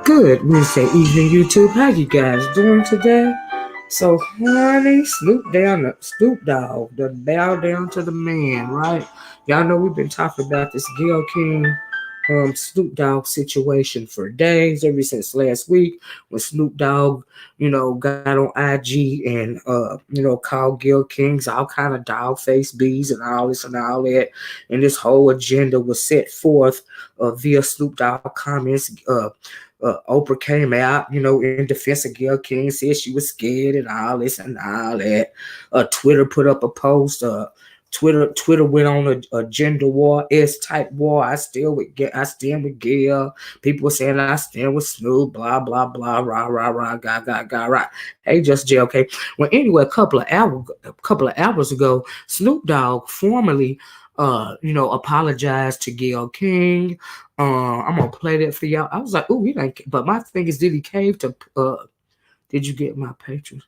Good Wednesday evening, YouTube. How you guys doing today? So, honey, Snoop Dogg, the bow down to the man, right? Y'all know we've been talking about this Gayle King, Snoop Dogg situation for days, ever since last week when Snoop Dogg, got on IG and, called Gayle Kings all kind of dog face bees and all this and all that. And this whole agenda was set forth via Snoop Dogg comments. Oprah came out, in defense of Gayle King, said she was scared and all this and all that. Twitter put up a post. Twitter went on a gender war, S-type war. I stand with Gayle. People were saying I stand with Snoop, blah, blah, blah, rah, rah, rah, ga, rah. Hey, just J, okay. Well, anyway, a couple of hours ago, Snoop Dogg formally apologized to Gayle King. I'm gonna play that for y'all. I was like, oh, he like, but my thing is, did he cave to? Did you get my patrons?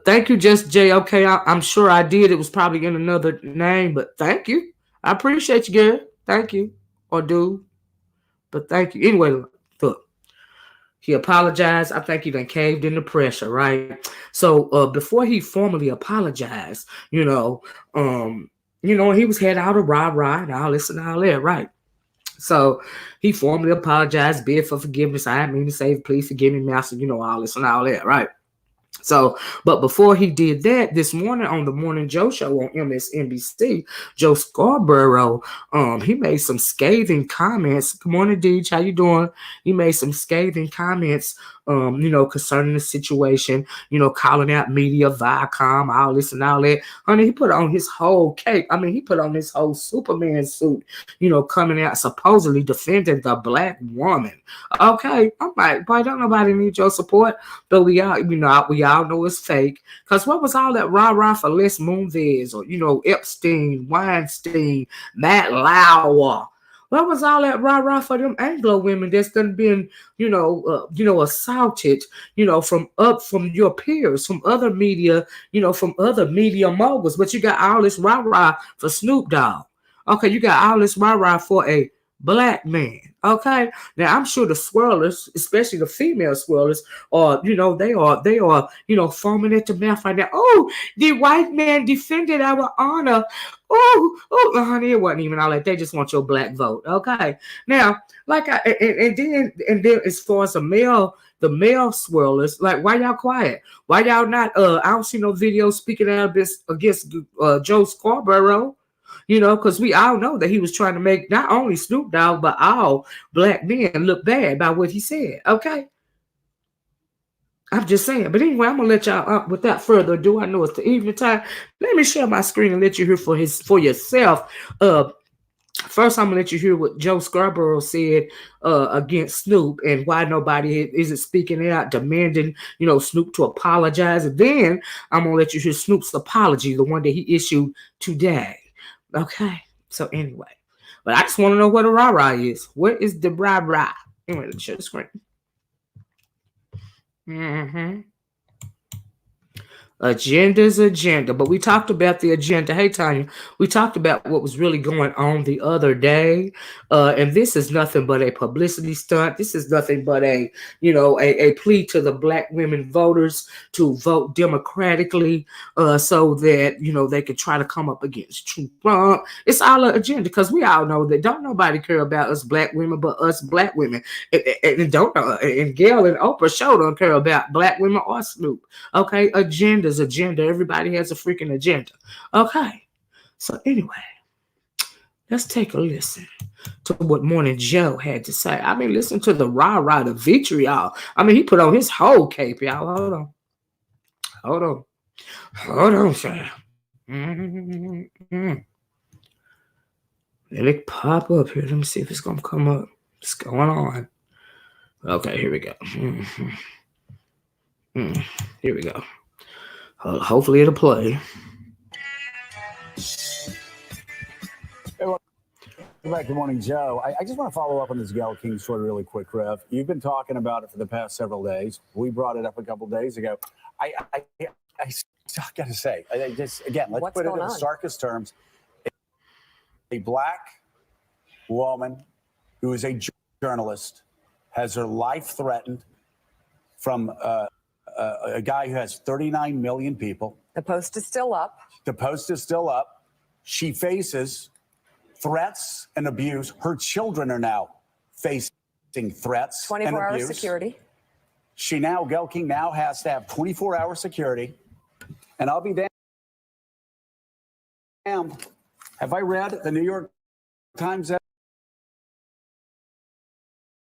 Thank you, Just J. Okay, I'm sure I did. It was probably in another name, but thank you. I appreciate you, Gary. Thank you, or dude. But thank you. Anyway, look, he apologized. I think he done caved in the pressure, right? So before he formally apologized, he was head out of rah and all this and all that, right? So he formally apologized, bid for forgiveness. I didn't mean to say, please forgive me, master, all this and all that, right? So, but before he did that, this morning on the Morning Joe show on MSNBC, Joe Scarborough, he made some scathing comments. Good morning, Deej. How you doing? He made some scathing comments, concerning the situation, calling out media, Viacom, all this and all that. Honey, he put on his whole cape. I mean, he put on his whole Superman suit, coming out supposedly defending the black woman. Okay, I'm like, boy, don't nobody need your support, but we all know it's fake. Because what was all that rah-rah for Les Moonves or, Epstein, Weinstein, Matt Lauer? What was all that rah-rah for them Anglo women that's done been, assaulted, from your peers, from other media, from other media moguls. But you got all this rah-rah for Snoop Dogg. Okay, you got all this rah-rah for a black man. Okay, now I'm sure the swirlers, especially the female swirlers, they are, foaming at the mouth right now. Oh, the white man defended our honor. Oh, honey, it wasn't even all that. They just want your black vote. Okay, now, and then as far as the male swirlers, like, why y'all quiet? Why y'all not? I don't see no video speaking out against Joe Scarborough. Because we all know that he was trying to make not only Snoop Dogg, but all black men look bad by what he said. Okay? I'm just saying. But anyway, I'm going to let y'all, without further ado, I know it's the evening time. Let me share my screen and let you hear for yourself. First, I'm going to let you hear what Joe Scarborough said against Snoop and why nobody isn't speaking out, demanding, Snoop to apologize. And then I'm going to let you hear Snoop's apology, the one that he issued today. Okay, so anyway, but I just want to know what a rah-rah is. What is the rah-rah? Anyway, let's share the screen. Agenda's agenda, but we talked about the agenda. Hey, Tanya, we talked about what was really going on the other day, and this is nothing but a publicity stunt. This is nothing but a plea to the black women voters to vote democratically, so that they could try to come up against Trump. It's all an agenda because we all know that don't nobody care about us black women but us black women, and don't know. And Gayle and Oprah sure don't care about black women or Snoop. Okay, agenda. Everybody has a freaking agenda. Okay. So anyway, Let's take a listen to what Morning Joe had to say. I mean, listen to the rah-rah, the vitriol. I mean, he put on his whole cape, y'all. Hold on, sir. Mm-hmm. Let it pop up here. Let me see if it's going to come up. What's going on? Okay, here we go. Here we go. Hopefully it'll play. Welcome back to Morning Joe. I just want to follow up on this Gayle King story really quick, Rev. You've been talking about it for the past several days. We brought it up a couple days ago. I got to say, let's put it in the starkest terms. A black woman who is a journalist has her life threatened from a guy who has 39 million people. The post is still up. She faces threats and abuse. Her children are now facing threats and abuse. 24-hour security. Gayle King now has to have 24-hour security. And I'll be damned. Have I read the New York Times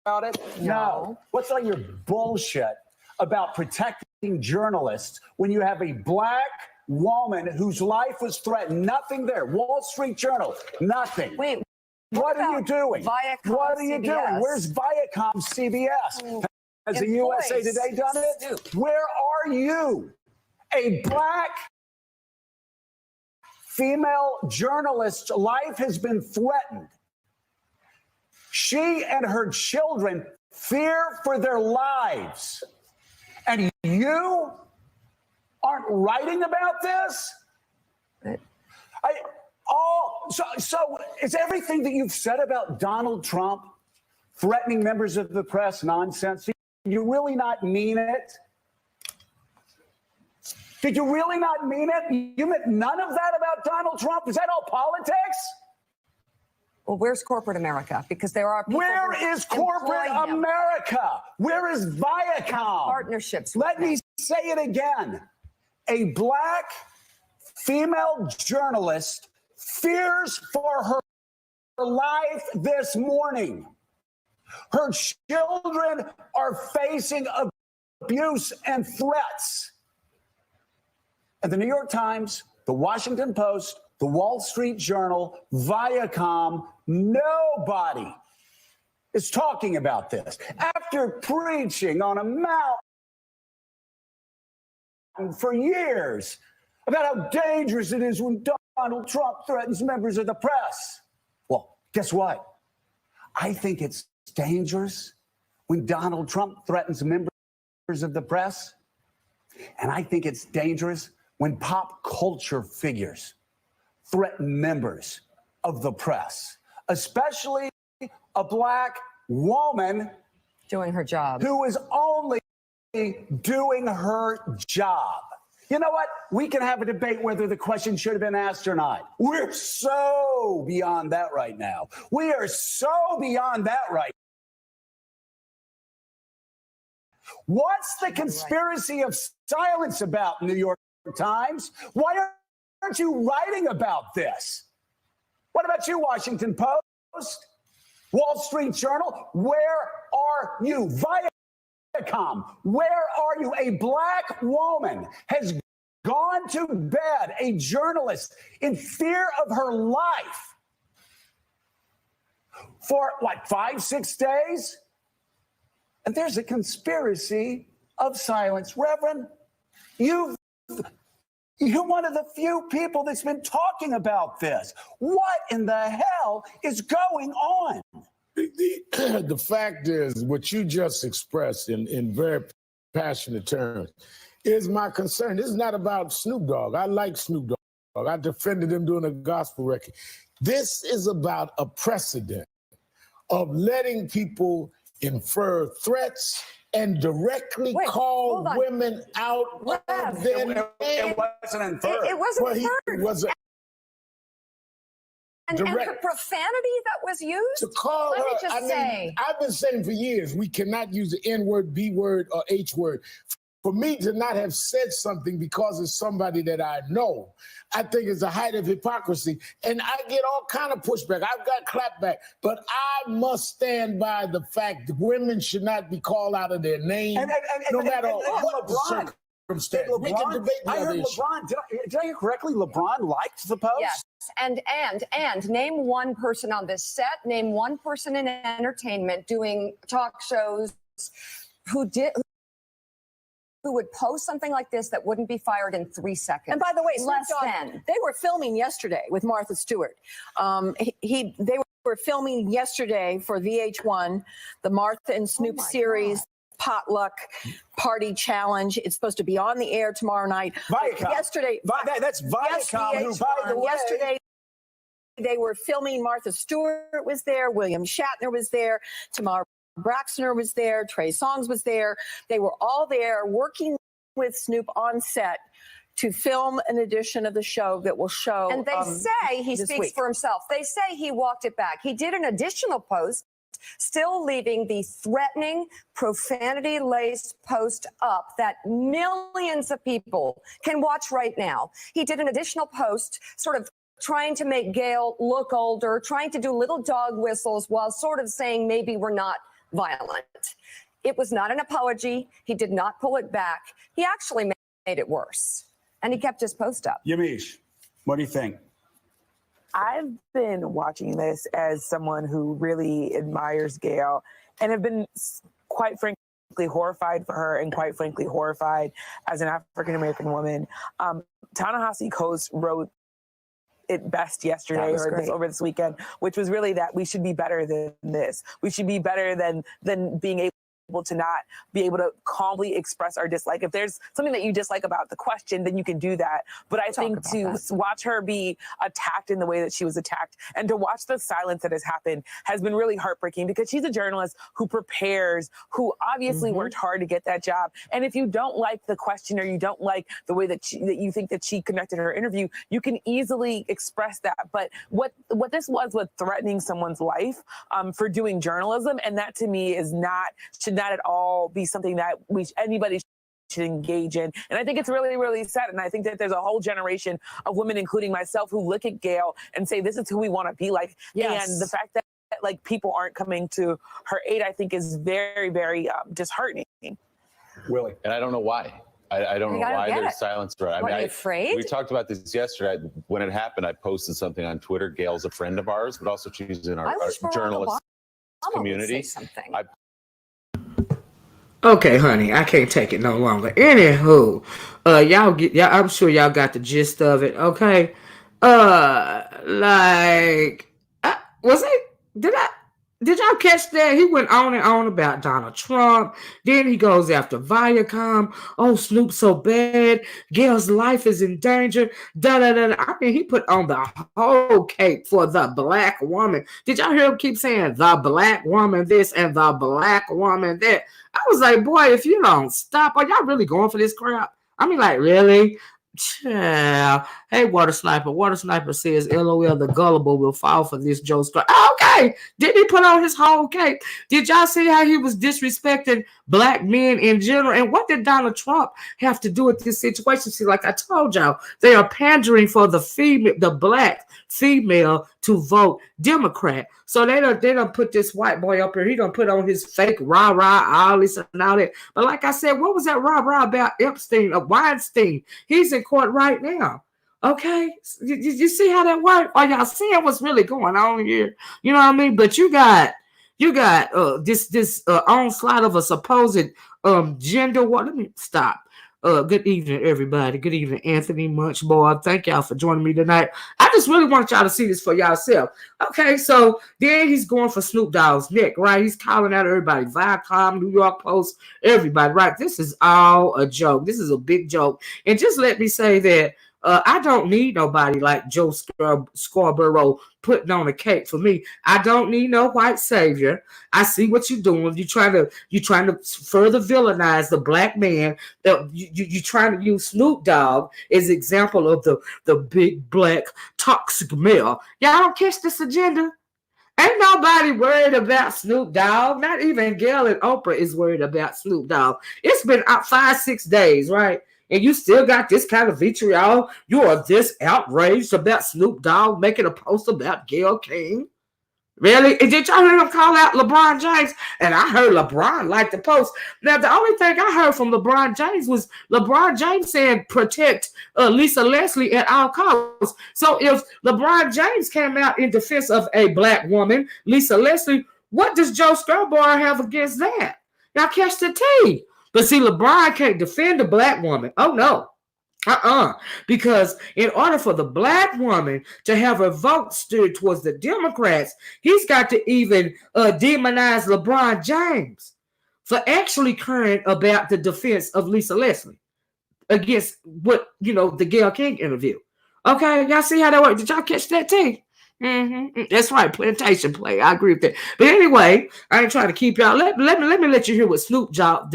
about it? No. What's all your bullshit about protecting journalists when you have a black woman whose life was threatened? Nothing there. Wall Street Journal, nothing. Wait, what are you doing? Viacom, what are you CBS? Doing? Where's Viacom, CBS? Has the USA Today done it? Where are you? A black female journalist's life has been threatened. She and her children fear for their lives. And you aren't writing about this? So is everything that you've said about Donald Trump threatening members of the press nonsense? Did you really not mean it? Did you really not mean it? You meant none of that about Donald Trump? Is that all politics? Well, where's corporate America? Because there are people. Where is corporate America? Where is Viacom? Partnerships. Let me say it again. A black female journalist fears for her life this morning. Her children are facing abuse and threats. And the New York Times, the Washington Post, the Wall Street Journal, Viacom, nobody is talking about this. After preaching on a mountain for years about how dangerous it is when Donald Trump threatens members of the press. Well, guess what? I think it's dangerous when Donald Trump threatens members of the press. And I think it's dangerous when pop culture figures threaten members of the press, especially a black woman doing her job, who is only doing her job. You know what? We can have a debate whether the question should have been asked or not. We're so beyond that right now. We are so beyond that right. What's the conspiracy of silence about, New York Times? Why aren't you writing about this? What about you, Washington Post? Wall Street Journal? Where are you? Viacom, where are you? A black woman has gone to bed, a journalist, in fear of her life for, 5-6 days? And there's a conspiracy of silence. Reverend, you're one of the few people that's been talking about this. What in the hell is going on? The fact is, what you just expressed in very passionate terms is my concern. This is not about Snoop Dogg. I like Snoop Dogg. I defended him doing a gospel record. This is about a precedent of letting people infer threats and directly call women out of their name. It wasn't inferred. It wasn't inferred. It was and the profanity that was used? To call Let her, me just say. I've been saying for years, we cannot use the N word, B word, or H word. For me to not have said something because it's somebody that I know, I think is a height of hypocrisy. And I get all kind of pushback. I've got clapback, but I must stand by the fact that women should not be called out of their name, no matter what the circumstance. We can debate the I heard other issue. LeBron. Did I hear correctly? LeBron liked the post. Yes, and name one person on this set. Name one person in entertainment doing talk shows who would post something like this that wouldn't be fired in 3 seconds. And by the way, less Snoop Dogg, than. they were filming yesterday with Martha Stewart. They were filming yesterday for VH1, the Martha and Snoop series. God. Potluck party challenge. It's supposed to be on the air tomorrow night. Viacom. Yesterday, That's Viacom, who, by the way, yesterday they were filming. Martha Stewart was there. William Shatner was there. Tamar Braxton was there. Trey Songz was there. They were all there working with Snoop on set to film an edition of the show that will show. And they say he this speaks week. for himself. They say he walked it back. He did an additional post, still leaving the threatening, profanity-laced post up that millions of people can watch right now. He did an additional post, sort of trying to make Gayle look older, trying to do little dog whistles while sort of saying maybe we're not violent. It was not an apology. He did not pull it back. He actually made it worse. And he kept his post up. Yamiche, what do you think? I've been watching this as someone who really admires Gayle and have been quite frankly horrified for her and quite frankly horrified as an African-American woman. Ta-Nehisi Coates wrote it best yesterday or over this weekend, which was really that we should be better than this. We should be better than being able to not be able to calmly express our dislike. If there's something that you dislike about the question, then you can do that. But I think to watch her be attacked in the way that she was attacked and to watch the silence that has happened has been really heartbreaking because she's a journalist who prepares, who obviously worked hard to get that job. And if you don't like the question or you don't like the way that you think that she conducted her interview, you can easily express that. But what this was threatening someone's life for doing journalism, and that to me should not at all be something that anybody should engage in. And I think it's really, really sad. And I think that there's a whole generation of women, including myself, who look at Gayle and say, this is who we want to be like. Yes. And the fact that like people aren't coming to her aid, I think is very, very disheartening. Willie. And I don't know why. I don't know why there's silence around. Are you afraid? We talked about this yesterday. When it happened, I posted something on Twitter. Gayle's a friend of ours, but also she's in our journalist community. Okay, honey, I can't take it no longer. Anywho, I'm sure y'all got the gist of it. Okay, did y'all catch that? He went on and on about Donald Trump. Then he goes after Viacom. Oh, Snoop so bad. Gayle's life is in danger. I mean, he put on the whole cape for the black woman. Did y'all hear him keep saying the black woman this and the black woman that? I was like, boy, if you don't stop, are y'all really going for this crap? I mean, like, really? Yeah. Hey, Water Sniper. Water Sniper says, LOL, the gullible will fall for this Joe story. Okay. Did he put on his whole cape? Did y'all see how he was disrespecting black men in general? And what did Donald Trump have to do with this situation? See, like I told y'all, they are pandering for the black female to vote Democrat. So they done put this white boy up here. He done put on his fake rah-rah, all this and all that. But like I said, what was that rah-rah about Weinstein? He's in court right now. Okay? You see how that works? Are y'all seeing what's really going on here? You know what I mean? But you got this onslaught of a supposed gender war. Let me stop. Good evening, everybody. Good evening, Anthony Munchboy. Thank y'all for joining me tonight. I just really want y'all to see this for yourself. Okay, so then he's going for Snoop Dogg's neck, right? He's calling out everybody, Viacom, New York Post, everybody, right? This is all a joke. This is a big joke. And just let me say that I don't need nobody like Joe Scarborough putting on a cape for me. I don't need no white savior. I see what you're doing. You're trying to further villainize the black man. You're trying to use Snoop Dogg as example of the big black toxic male. Y'all don't catch this agenda. Ain't nobody worried about Snoop Dogg. Not even Gayle and Oprah is worried about Snoop Dogg. It's been out 5-6 days, right? And you still got this kind of vitriol. You are this outraged about Snoop Dogg making a post about Gayle King. Really? And did y'all hear him call out LeBron James? And I heard LeBron like the post. Now, the only thing I heard from LeBron James was LeBron James saying protect Lisa Leslie at all costs. So if LeBron James came out in defense of a black woman, Lisa Leslie, what does Joe Scarborough have against that? Now, catch the tea. But see, LeBron can't defend a black woman. Oh, no. Because in order for the black woman to have her vote steered towards the Democrats, he's got to even demonize LeBron James for actually caring about the defense of Lisa Leslie against the Gayle King interview. Okay, y'all see how that works? Did y'all catch that too? That's right, plantation play. I agree with that. But anyway, I ain't trying to keep y'all. Let me let you hear what Snoop Dogg,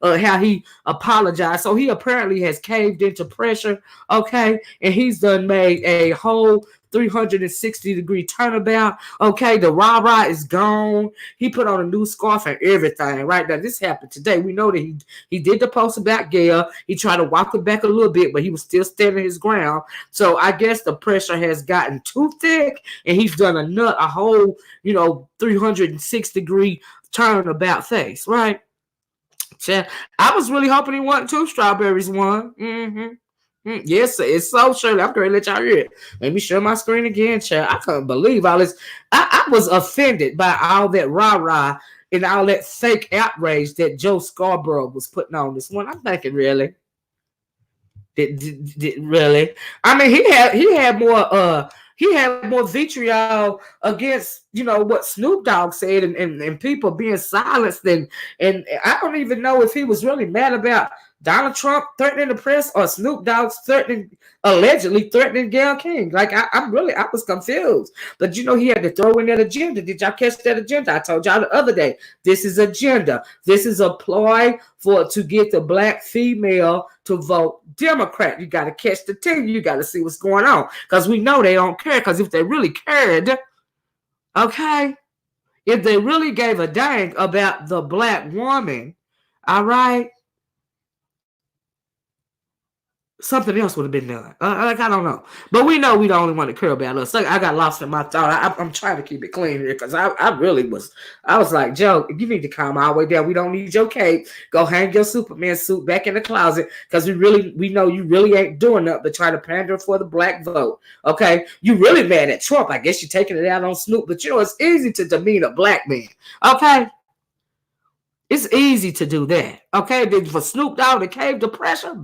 how he apologized. So he apparently has caved into pressure, okay, and he's done made a whole 360-degree turnabout. Okay, the rah-rah is gone. He put on a new scarf and everything. Right now, this happened today. We know that he did the post about Gayle. He tried to walk it back a little bit, but he was still standing his ground. So I guess the pressure has gotten too thick, and he's done a whole 360-degree turnabout face. Right? I was really hoping he won 2 strawberries won. Yes, it's so Shirley. I'm going to let y'all hear it. Let me share my screen again, child. I couldn't believe all this. I was offended by all that rah-rah and all that fake outrage that Joe Scarborough was putting on this one. I'm thinking, really? Did really? I mean, he had more vitriol against what Snoop Dogg said and people being silenced and I don't even know if he was really mad about Donald Trump threatening the press or Snoop Dogg allegedly threatening Gayle King. Like I was confused. But he had to throw in that agenda. Did y'all catch that agenda? I told y'all the other day. This is agenda. This is a ploy to get the black female to vote Democrat. You got to catch the tea. You got to see what's going on. Because we know they don't care. Because if they really cared, okay, if they really gave a dang about the black woman, all right, something else would have been done. I don't know. But we know we the only one that care about us. Like, I got lost in my thought. I'm trying to keep it clean here because I was like, Joe, you need to calm all the way down. We don't need your cape. Go hang your Superman suit back in the closet because we know you really ain't doing nothing but trying to pander for the black vote. Okay? You really mad at Trump. I guess you're taking it out on Snoop. But it's easy to demean a black man. Okay? It's easy to do that. Okay? Then for Snoop Dogg to cave to pressure.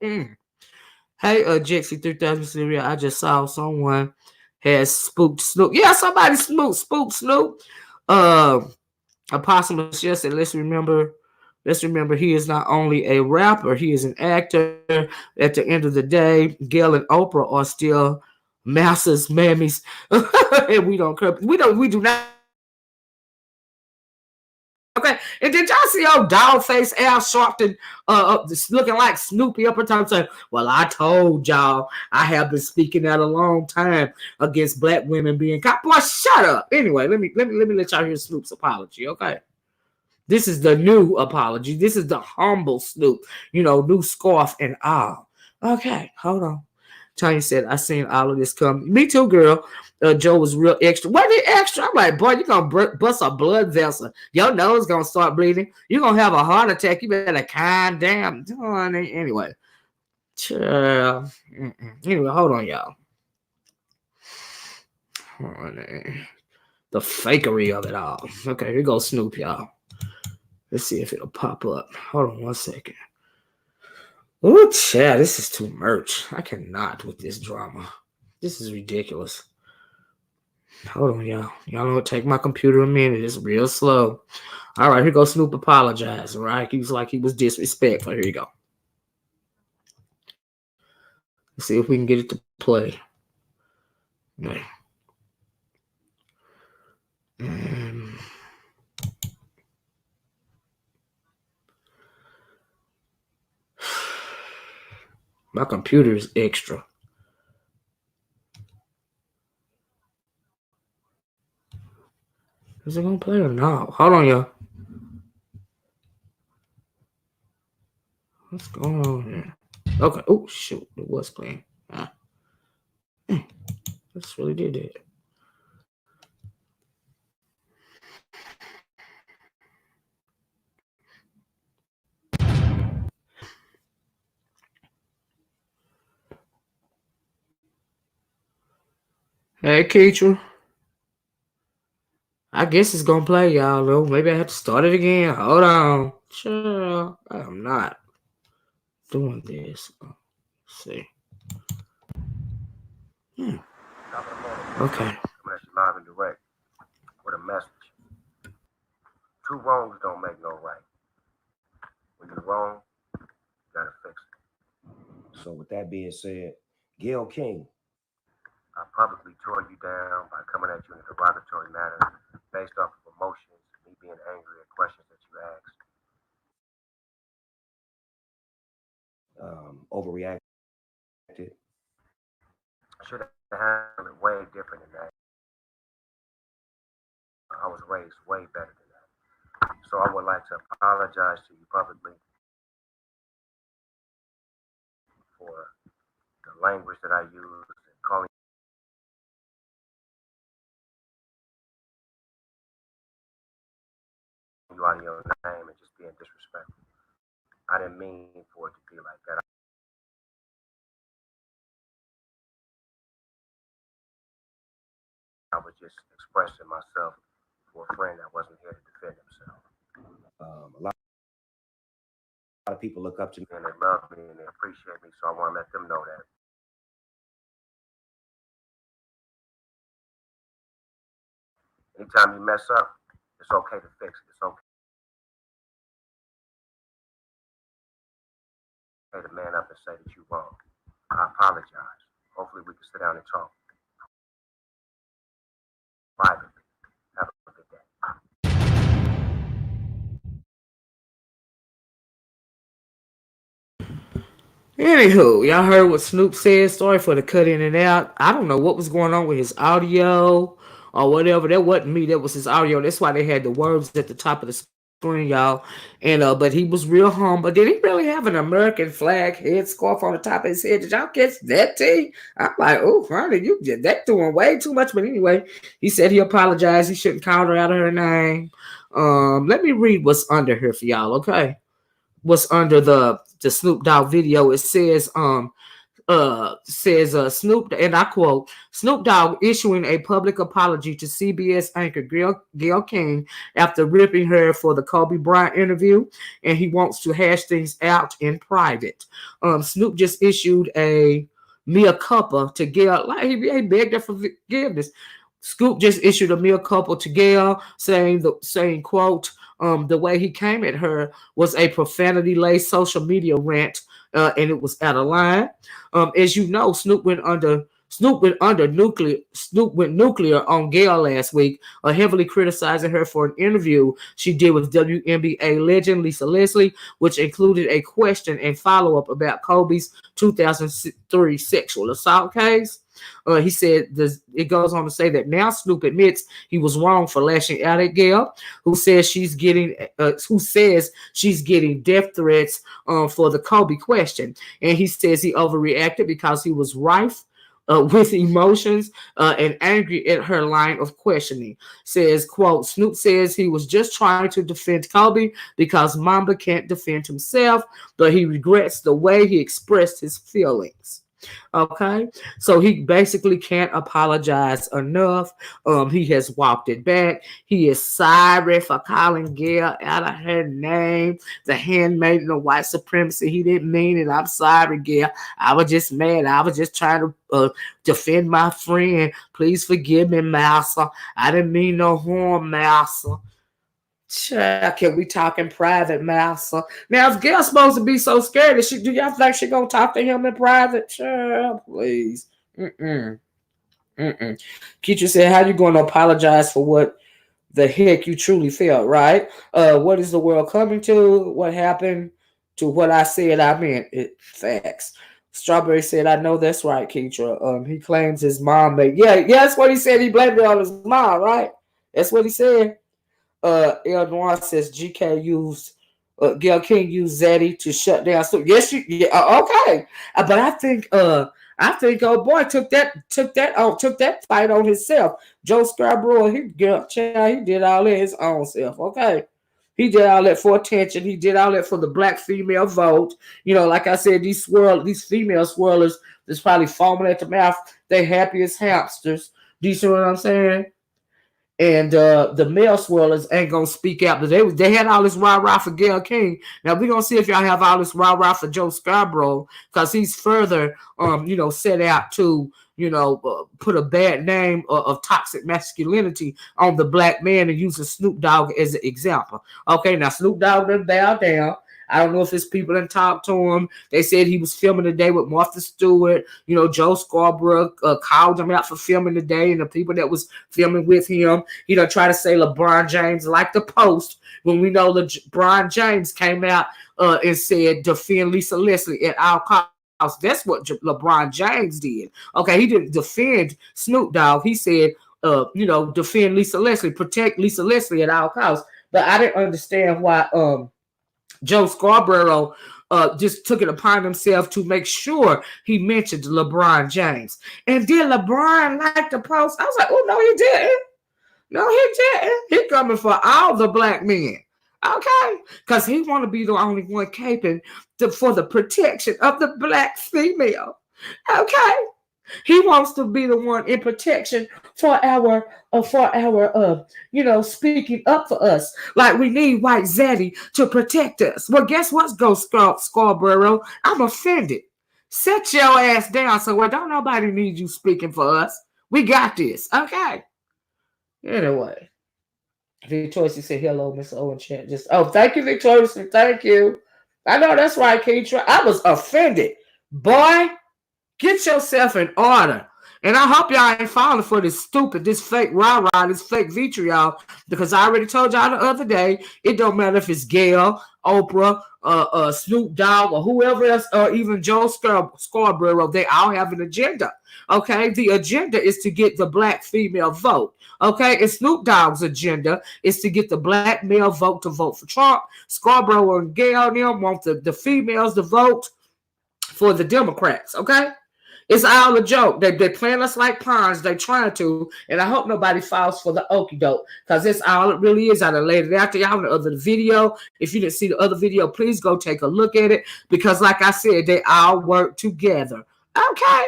Hey, Jexy 3000 Syria, I just saw someone has spooked Snoop. Yeah, somebody spooked Snoop. Apostle Michelle said, let's remember he is not only a rapper, he is an actor. At the end of the day, Gayle and Oprah are still masters, mammies. And we don't care. We do not. Okay, and did y'all see old dog face Al Sharpton looking like Snoopy up at time saying, well, I told y'all I have been speaking out a long time against black women being caught. Boy, shut up. Anyway, let me let y'all hear Snoop's apology, okay? This is the new apology. This is the humble Snoop, new scarf and all. Okay, hold on. Tanya said, I seen all of this come. Me too, girl. Joe was real extra. What the extra? I'm like, boy, you're going to bust a blood vessel. Your nose going to start bleeding. You're going to have a heart attack. You better calm down. Anyway. Anyway, hold on, y'all. The fakery of it all. Okay, here goes Snoop, y'all. Let's see if it'll pop up. Hold on one second. Oh, Chad, this is too much. I cannot with this drama. This is ridiculous. Hold on, y'all. Y'all know it take my computer a minute. It's real slow. All right, here goes Snoop apologize. All right, he was like he was disrespectful. Here you go. Let's see if we can get it to play. Okay. My computer is extra. Is it gonna play or no? Hold on, y'all. What's going on here? Okay. Oh shoot, it was playing. This really did it. Hey, Keitra. I guess it's gonna play, y'all. Though maybe I have to start it again. Hold on. Sure, I'm not doing this. Let's see. Okay. Live and direct with a message. Two wrongs don't make no right. When you're wrong, you gotta fix it. So with that being said, Gayle King, I publicly tore you down by coming at you in a derogatory manner based off of emotions, me being angry at questions that you asked. Overreacted. I should have handled it way different than that. I was raised way better than that. So I would like to apologize to you publicly for the language that I used and calling you out of your name and just being disrespectful. I didn't mean for it to be like that. I was just expressing myself for a friend that wasn't here to defend himself. A lot of people look up to me and they love me and they appreciate me, so I want to let them know that. Anytime you mess up, it's okay to fix it. It's okay to man up and say that you're wrong. I apologize. Hopefully we can sit down and talk privately. Have a good day. Anywho, y'all heard what Snoop said. Sorry for the cut in and out. I don't know what was going on with his audio or whatever. That wasn't me. That was his audio. That's why they had the words at the top of the screen, y'all. And but he was real humble. Did he really have an American flag headscarf on the top of his head? Did y'all catch that, T? I'm like, oh, honey, you did that doing way too much. But anyway, he said he apologized. He shouldn't call her out of her name. Let me read what's under here for y'all, okay? What's under the Snoop Dogg video? It says Snoop, and I quote, Snoop Dogg issuing a public apology to CBS anchor Gayle King after ripping her for the Kobe Bryant interview, and he wants to hash things out in private. Snoop just issued a mea culpa to Gayle, like he begged her for forgiveness. Scoop just issued a mea culpa to Gayle, saying quote, the way he came at her was a profanity-laced social media rant, and it was out of line. As you know, Snoop went nuclear on Gayle last week, heavily criticizing her for an interview she did with WNBA legend Lisa Leslie, which included a question and follow-up about Kobe's 2003 sexual assault case. He said it goes on to say that now Snoop admits he was wrong for lashing out at Gayle, who says she's getting death threats for the Kobe question, and he says he overreacted because he was rife with emotions and angry at her line of questioning. Says, quote, Snoop says he was just trying to defend Kobe because Mamba can't defend himself, but he regrets the way he expressed his feelings. Okay, so he basically can't apologize enough. He has walked it back. He is sorry for calling Gayle out of her name, the handmaiden of white supremacy. He didn't mean it. I'm sorry, Gayle. I was just mad. I was just trying to defend my friend. Please forgive me, Massa. I didn't mean no harm, Massa. Can we talk in private, Massa? Now, if Gayle's supposed to be so scared, do y'all think she gonna talk to him in private? Sure, please. Keisha said, how you gonna apologize for what the heck you truly felt, right? What is the world coming to? What happened to what I said I meant? Facts. Strawberry said, I know that's right, Keisha. He claims his mom made. Yeah, that's what he said. He blamed it on his mom, right? That's what he said. El Noir says GK used Gayle King used Zaddy to shut down. So yes, okay. But I think old boy took that fight on himself. Joe Scarborough, he did all that his own self. Okay. He did all that for attention. He did all that for the black female vote. You know, like I said, these female swirlers that's probably foaming at the mouth. They happy as hamsters. Do you see what I'm saying? And the male swirlers ain't gonna speak out. But they had all this rah-rah for Gayle King. Now we're gonna see if y'all have all this rah-rah for Joe Scarborough, because he's further set out to put a bad name of toxic masculinity on the black man and using Snoop Dogg as an example. Okay, now Snoop Dogg done bowed down. I don't know if his people done talked to him. They said he was filming today with Martha Stewart. You know, Joe Scarborough called him out for filming today, and the people that was filming with him, he done try to say LeBron James like the Post, when we know LeBron James came out and said defend Lisa Leslie at all costs. That's what LeBron James did. Okay, he didn't defend Snoop Dogg. He said, defend Lisa Leslie, protect Lisa Leslie at all costs. But I didn't understand why Joe Scarborough just took it upon himself to make sure he mentioned LeBron James. And did LeBron like the Post? I was like, oh, no, he didn't. No, he didn't. He coming for all the black men. Okay? Because he want to be the only one caping for the protection of the black female. Okay? He wants to be the one in protection for our speaking up for us. Like we need white Zaddy to protect us. Well, guess what, Scarborough? I'm offended. Set your ass down somewhere. Don't nobody need you speaking for us. We got this. Okay. Anyway. Victoria said, hello, Miss Owen chat. Thank you, Victoria. Thank you. I know that's right, Keitra. I was offended. Boy, get yourself in order. And I hope y'all ain't falling for this fake rah-rah, this fake vitriol, because I already told y'all the other day, it don't matter if it's Gayle, Oprah, Snoop Dogg, or whoever else, or even Joe Scarborough. They all have an agenda. Okay? The agenda is to get the black female vote. Okay? And Snoop Dogg's agenda is to get the black male vote to vote for Trump. Scarborough and Gayle them want the females to vote for the Democrats. Okay? It's all a joke. They playing us like pawns. They trying to, and I hope nobody falls for the okie doke, because that's all it really is. I done laid it out to y'all in the other video. If you didn't see the other video, please go take a look at it, because like I said, they all work together. Okay.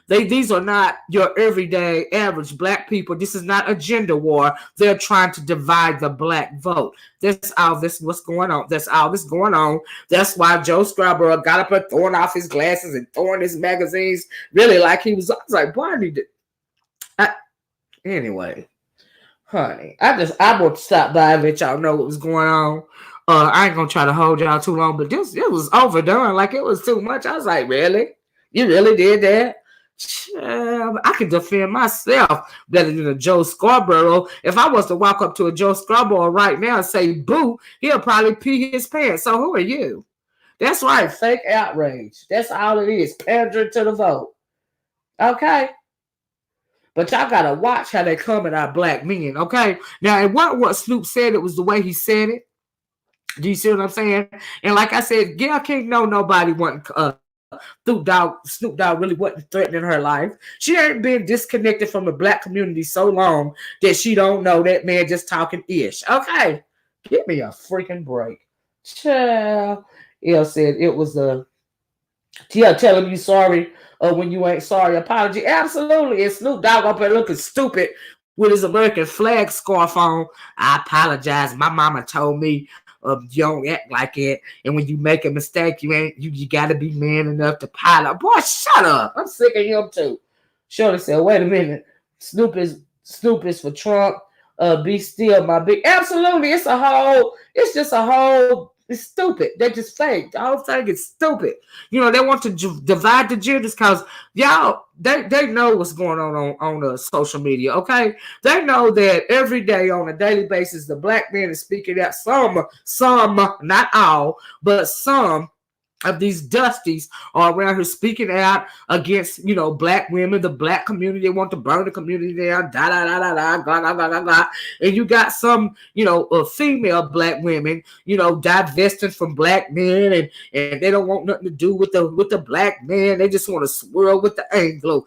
These are not your everyday average black people. This is not a gender war. They're trying to divide the black vote. That's all this what's going on. That's all this going on. That's why Joe Scarborough got up and throwing off his glasses and throwing his magazines, really like he was. I was like, boy, I need to. Anyway, honey, I want to stop by and let y'all know what was going on. I ain't gonna try to hold y'all too long, but it was overdone. Like it was too much. I was like, really? You really did that? I can defend myself better than a Joe Scarborough. If I was to walk up to a Joe Scarborough right now and say boo, he'll probably pee his pants. So who are you? That's right, fake outrage. That's all it is, pandering to the vote. Okay? But y'all gotta watch how they come at our black men, okay? Now, it wasn't what Snoop said, it was the way he said it. Do you see what I'm saying? And like I said, Gayle King, nobody wasn't Snoop Dogg really wasn't threatening her life. She ain't been disconnected from the black community so long that she don't know that man just talking ish. Okay, give me a freaking break. Child. El said it was tell him you sorry when you ain't sorry. Apology. Absolutely. And Snoop Dogg up there looking stupid with his American flag scarf on. I apologize. My mama told me you don't act like it, and when you make a mistake, you got to be man enough to pile up. Boy, shut up! I'm sick of him too. Shirley said, "Wait a minute, Snoop is for Trump. Be still, my big." Absolutely, it's just a whole. It's stupid. They're just fake. The whole thing is stupid. You know, they want to divide the genders because y'all, they know what's going on social media, okay? They know that every day on a daily basis, the black man is speaking out. Some, not all, but some of these dusties are around here speaking out against, black women, the black community. They want to burn the community down, da da da da da, blah blah blah blah blah. And you got some, female black women, divesting from black men, and they don't want nothing to do with the black man. They just want to swirl with the Anglo.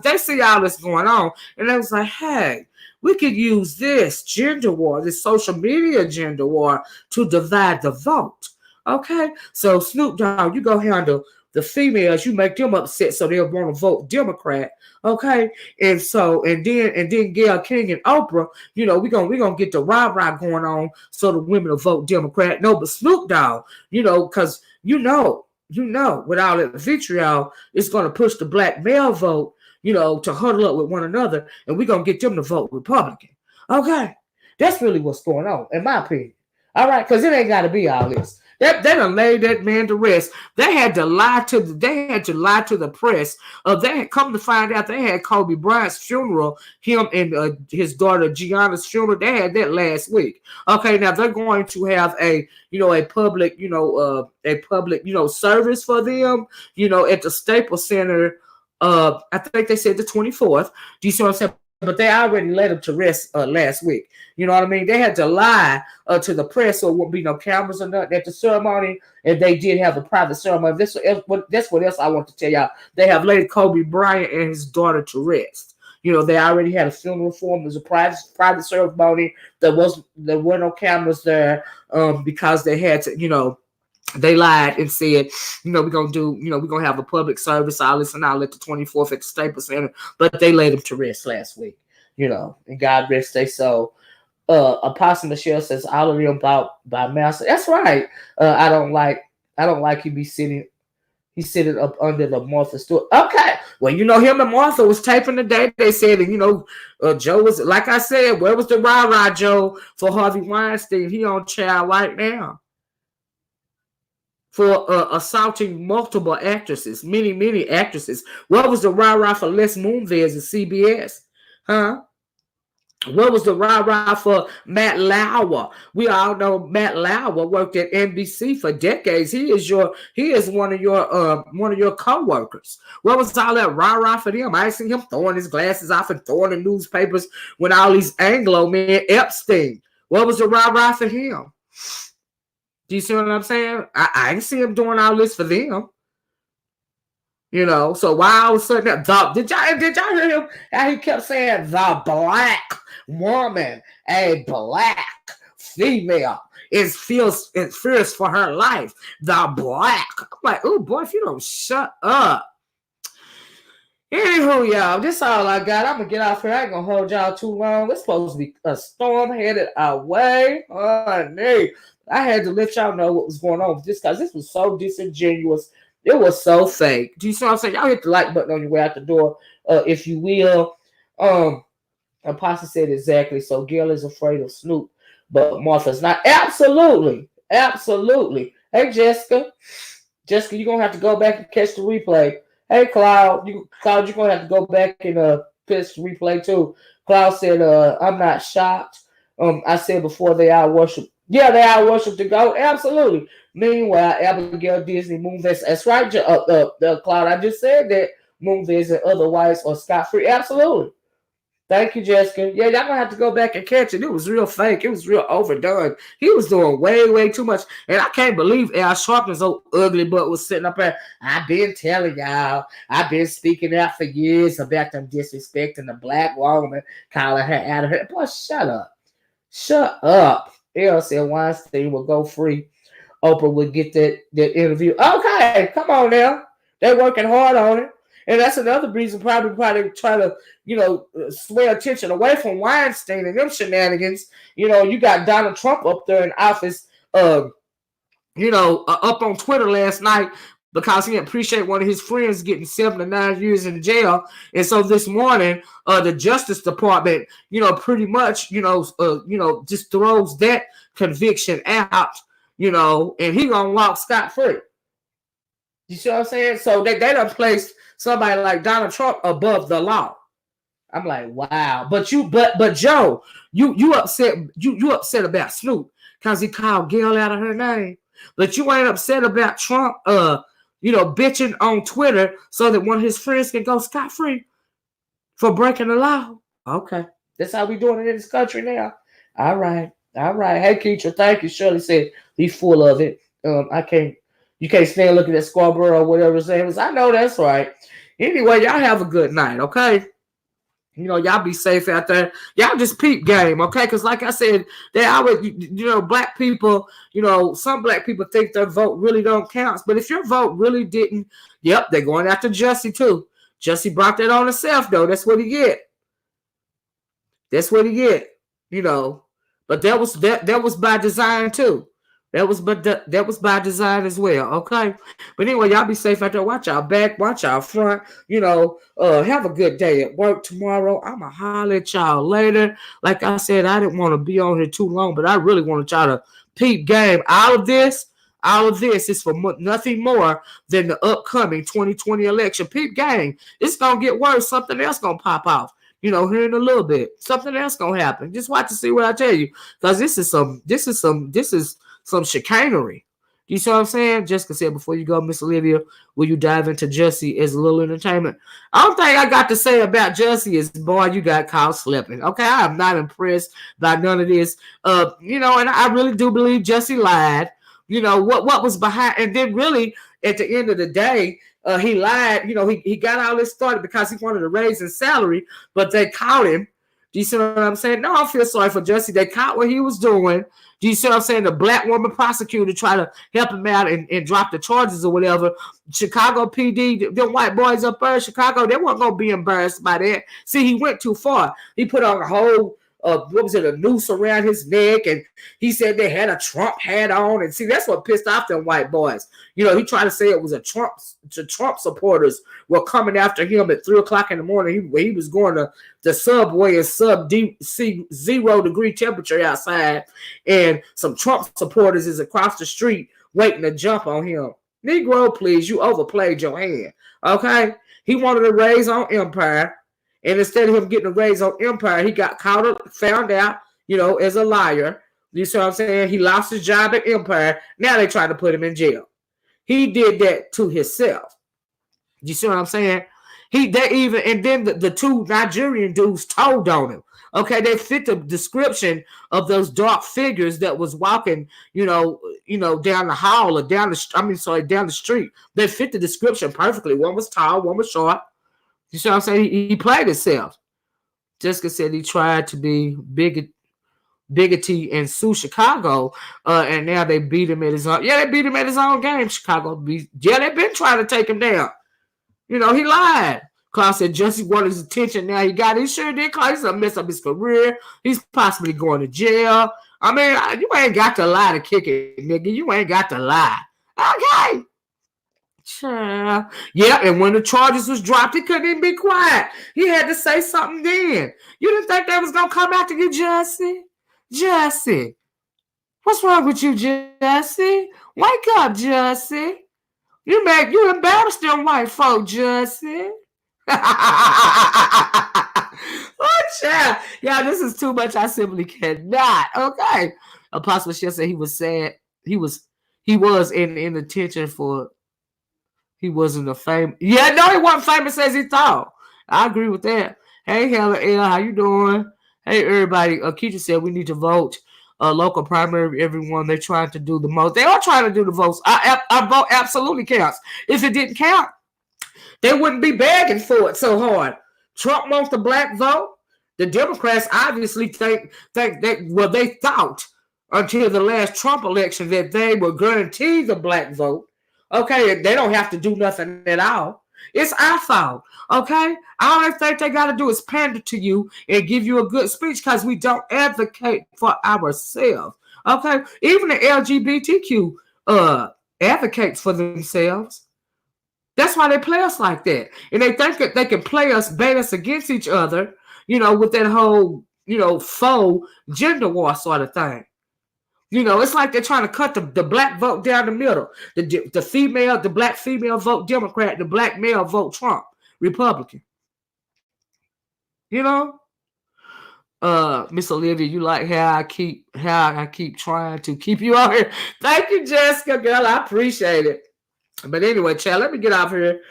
They see all this going on, and they was like, hey, we could use this gender war, this social media gender war, to divide the vote. Okay, so Snoop Dogg, you go handle the females, you make them upset so they'll want to vote Democrat. Okay, and then Gayle King and Oprah, we're gonna get the rah-rah going on so the women will vote Democrat. No, but Snoop Dogg, because with all that vitriol, it's gonna push the black male vote, to huddle up with one another, and we're gonna get them to vote Republican. Okay, that's really what's going on, in my opinion. All right, because it ain't got to be all this. They done laid that man to rest. They had to lie to the press. They had come to find out they had Kobe Bryant's funeral, him and his daughter Gianna's funeral. They had that last week. Okay, now they're going to have a public service for them, at the Staples Center. I think they said the 24th. Do you see what I'm saying? But they already let him to rest last week. You know what I mean? They had to lie to the press so there wouldn't be no cameras or nothing at the ceremony. And they did have a private ceremony. That's what else I want to tell y'all. They have laid Kobe Bryant and his daughter to rest. They already had a funeral for him. It was a private ceremony. There were no cameras there because they had to, they lied and said, we're going to have a public service, all this and all at the 24th at the Staples Center. But they laid him to rest last week, and God rest their soul. Apostle Michelle says, all of them by master. That's right. I don't like he be sitting. He's sitting up under the Martha Stewart. Okay. Well, him and Martha was taping the day. They said, Joe was, like I said, where was the rah-rah Joe for Harvey Weinstein? He on trial right now for assaulting multiple actresses, many actresses. What was the rah-rah for Les Moonves at CBS? Huh? What was the rah-rah for Matt Lauer? We all know Matt Lauer worked at NBC for decades. He is one of your co-workers. What was all that rah-rah for them? I seen him throwing his glasses off and throwing the newspapers when all these Anglo men, Epstein. What was the rah-rah for him? Do you see what I'm saying? I ain't see him doing all this for them. So why all of a sudden did y'all hear him? How he kept saying the black woman, a black female is fierce for her life. The black. I'm like, oh boy, if you don't shut up. Anywho, y'all, this is all I got. I'm gonna get off here. I ain't gonna hold y'all too long. It's supposed to be a storm headed our way. Honey. I had to let y'all know what was going on with this because this was so disingenuous. It was so fake. Do you see what I'm saying? Y'all hit the like button on your way out the door, if you will. Apostle said exactly. So Gayle is afraid of Snoop, but Martha's not. Absolutely. Hey, Jessica, you're gonna have to go back and catch the replay. Hey, Cloud, you're gonna have to go back and catch the replay too. Cloud said, I'm not shocked. I said before they all worship. Yeah, they all worship the goat. Absolutely. Meanwhile, Abigail Disney Moonves. That's right, Cloud. I just said that Moonves and other whites are scot-free. Absolutely. Thank you, Jessica. Yeah, y'all gonna have to go back and catch it. It was real fake. It was real overdone. He was doing way too much. And I can't believe Al Sharpton's old ugly butt was sitting up there. I've been telling y'all. I've been speaking out for years about them disrespecting the black woman, calling her out of her. Boy, shut up. Shut up. L said Weinstein will go free. Oprah would get that interview. Okay, come on now. They're working hard on it. And that's another reason probably try to, sway attention away from Weinstein and them shenanigans. You got Donald Trump up there in office, up on Twitter last night because he didn't appreciate one of his friends getting 7 to 9 years in jail. And so this morning, the Justice Department, pretty much, just throws that conviction out, and he gonna walk scot-free. You see what I'm saying? So they done placed somebody like Donald Trump above the law. I'm like, wow. But Joe, you upset about Snoop because he called Gayle out of her name. But you ain't upset about Trump, bitching on Twitter so that one of his friends can go scot-free for breaking the law. Okay. That's how we doing it in this country now. All right. Hey, Keisha, thank you. Shirley said he's full of it. You can't stand looking at Scarborough or whatever his name is. I know that's right. Anyway, y'all have a good night, okay? Y'all be safe out there. Y'all just peep game, okay? Because like I said, they always, black people, some black people think their vote really don't count. But if your vote really didn't, yep, they're going after Jussie too. Jussie brought that on himself, though. That's what he get. But that was by design too. That was by design as well. Okay. But anyway, y'all be safe out there. Watch y'all back. Watch y'all front. Have a good day at work tomorrow. I'ma holler at y'all later. Like I said, I didn't want to be on here too long, but I really want to try to peep game. All of this is for nothing more than the upcoming 2020 election. Peep game. It's gonna get worse. Something else gonna pop off. Here in a little bit, something else gonna happen. Just watch to see what I tell you, because this is some chicanery. You see what I'm saying? Jessica said, before you go, Miss Olivia, will you dive into Jussie as a little entertainment? I don't think I got to say about Jussie is, boy, you got caught slipping. Okay, I am not impressed by none of this. And I really do believe Jussie lied. What was behind, and then really at the end of the day, he lied. He got all this started because he wanted to raise his salary, but they caught him. Do you see what I'm saying? No, I feel sorry for Jussie. They caught what he was doing. Do you see what I'm saying? The black woman prosecutor tried to help him out and drop the charges or whatever. Chicago PD, them white boys up there in Chicago, they weren't going to be embarrassed by that. See, he went too far. He put on a whole a noose around his neck, and he said they had a Trump hat on. And see, that's what pissed off them white boys. He tried to say it was Trump supporters were coming after him at 3:00 in the morning. He was going to the subway in sub-0 degree temperature outside, and some Trump supporters is across the street waiting to jump on him. Negro, please, you overplayed your hand. Okay? He wanted to raise on Empire. And instead of him getting a raise on Empire, he got caught up, found out, as a liar. You see what I'm saying? He lost his job at Empire. Now they try to put him in jail. He did that to himself. You see what I'm saying? And then the two Nigerian dudes told on him. Okay, they fit the description of those dark figures that was walking, down the hall or down the street. They fit the description perfectly. One was tall, one was short. You see what I'm saying? He played himself. Jessica said he tried to be bigoty and sue Chicago, and now they beat him at his own. Yeah, they beat him at his own game. Chicago they've been trying to take him down. He lied. Klaus said Jussie wanted his attention. Now he got it. He sure did. Klaus messed up his career. He's possibly going to jail. I mean, you ain't got to lie to kick it, nigga. You ain't got to lie. Okay. Sure. Yeah, and when the charges was dropped, he couldn't even be quiet. He had to say something then. You didn't think they was going to come after you, Jussie? Jussie. What's wrong with you, Jussie? Wake up, Jussie. You embarrassed them white folk, Jussie. Oh, child. Yeah, this is too much. I simply cannot. Okay. Apostle Michelle said he was sad. He was in attention for. He wasn't a famous. Yeah, no, he wasn't famous as he thought. I agree with that. Hey, Hella L, how you doing? Hey, everybody. Keisha said we need to vote. Local primary, everyone. They're trying to do the most. They are trying to do the votes. Our vote absolutely counts. If it didn't count, they wouldn't be begging for it so hard. Trump wants the black vote. The Democrats obviously think that, they thought until the last Trump election that they were guaranteed the black vote. Okay, they don't have to do nothing at all. It's our fault. Okay, all they think they got to do is pander to you and give you a good speech because we don't advocate for ourselves. Okay, even the LGBTQ advocates for themselves. That's why they play us like that, and they think that they can play us, bait us against each other. With that whole faux gender war sort of thing. It's like they're trying to cut the black vote down the middle. The black female vote Democrat, the black male vote Trump, Republican. Miss Olivia, you like how I keep trying to keep you out here. Thank you, Jessica, girl. I appreciate it. But anyway, Chad, let me get off here.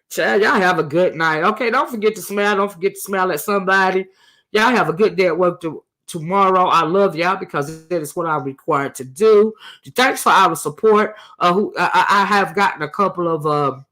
Chad, y'all have a good night. Okay, don't forget to smile. Don't forget to smile at somebody. Y'all have a good day at work tomorrow. I love y'all because that is what I'm required to do. Thanks for our support. I have gotten a couple of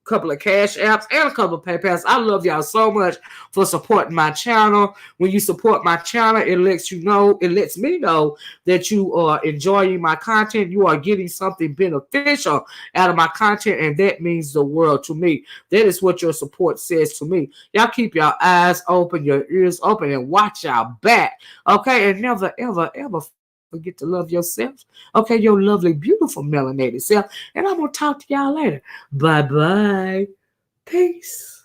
couple of cash apps and a couple of PayPals. I love y'all so much for supporting my channel. When you support my channel, it lets me know that you are enjoying my content. You are getting something beneficial out of my content, and that means the world to me. That is what your support says to me. Y'all keep your eyes open, your ears open, and watch y'all back. Okay, and never, ever, ever forget to love yourself. Okay, your lovely, beautiful, melanated self. And I'm going to talk to y'all later. Bye-bye. Peace.